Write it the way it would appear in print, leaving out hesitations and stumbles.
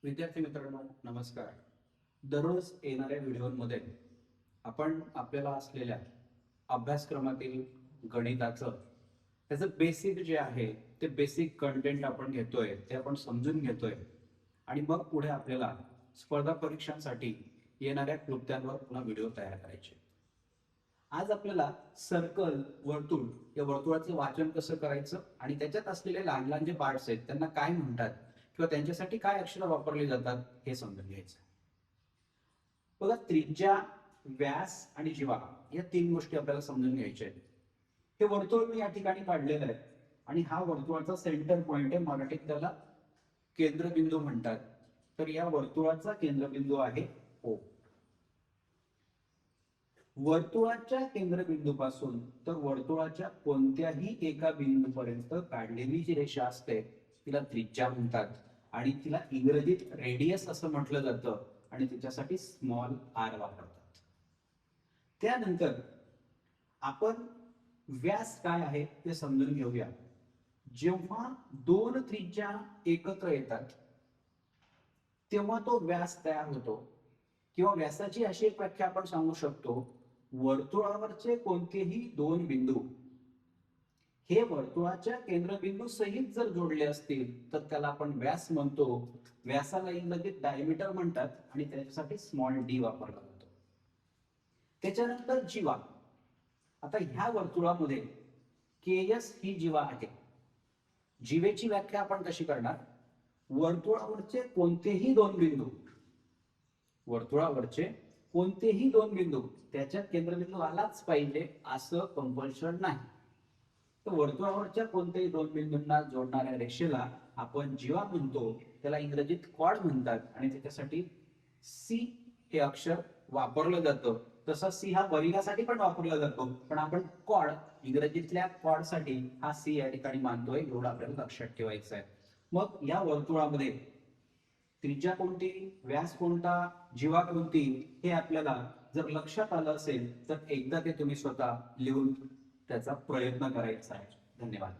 विद्यार्थी मित्रांनो नमस्कार. दररोज येणाऱ्या व्हिडिओमध्ये आपण आपल्याला असलेल्या अभ्यासक्रमातील गणिताचं त्याचं बेसिक जे आहे ते बेसिक कंटेंट आपण घेतोय, ते आपण समजून घेतोय आणि मग पुढे आपल्याला स्पर्धा परीक्षांसाठी येणाऱ्या कृत्यांवर पुन्हा व्हिडिओ तयार करायचे. आज आपल्याला सर्कल वर्तुळ या वर्तुळाचं वाचन कसं करायचं आणि त्याच्यात असलेले लहान लहान जे पार्ट्स आहेत त्यांना काय म्हणतात किंवा त्यांच्यासाठी काय अक्षर वापरली जातात हे समजून घ्यायचं. बघा, त्रिज्या, व्यास आणि जीवा या तीन गोष्टी आपल्याला समजून घ्यायच्या आहेत. हे वर्तुळ मी या ठिकाणी काढलेलं आहे आणि हा वर्तुळाचा सेंटर पॉइंट आहे. मराठीत त्याला केंद्रबिंदू म्हणतात. तर या वर्तुळाचा केंद्रबिंदू आहे O. वर्तुळाच्या केंद्रबिंदूपासून तर वर्तुळाच्या कोणत्याही एका बिंदूपर्यंत काढलेली जी रेषा असते तिला त्रिज्या म्हणतात आणि तिला इंग्रजीत रेडियस असं म्हटलं जातं आणि तिच्यासाठी स्मॉल r वापरतात. त्यानंतर आपण व्यास काय आहे ते समजून घेऊया. जेव्हा दोन त्रिज्या एकत्र येतात तेव्हा तो व्यास तयार होतो किंवा व्यासाची अशी एक व्याख्या आपण सांगू शकतो, वर्तुळावरचे कोणतेही दोन बिंदू हे वर्तुळाच्या केंद्रबिंदू सहित जर जोडले असतील तर त्याला आपण व्यास म्हणतो. व्यासाला इंग्रजीत डायमीटर म्हणतात आणि त्याच्यासाठी स्मॉल डी वापरला जातो. त्याच्यानंतर जीवा. आता ह्या वर्तुळामध्ये केएस ही जीवा आहे. जीवेची व्याख्या आपण कशी करणार? वर्तुळावरचे कोणतेही दोन बिंदू त्याच्यात केंद्रबिंदू आलाच पाहिजे असं कंपल्शन नाही. तर वर्तुळावरच्या कोणत्याही दोन बिंदूंना जोडणाऱ्या रेषेला आपण जीवा म्हणतो. त्याला इंग्रजीत कॉर्ड म्हणतात आणि त्याच्यासाठी सी हे अक्षर वापरलं जातं. तसं सी हा परिघासाठी पण वापरला जातो, पण आपण कॉर्ड इंग्रजीतल्या कॉर्ड साठी हा सी या ठिकाणी मानतोय. एवढं आपल्याला लक्षात ठेवायचं आहे. मग या वर्तुळामध्ये त्रिज्या कोणती, व्यास कोणता, जीवा कोणती हे आपल्याला जर लक्षात आलं असेल तर एकदा ते तुम्ही स्वतः लिहून त्याचा प्रयत्न करायचा आहे. धन्यवाद.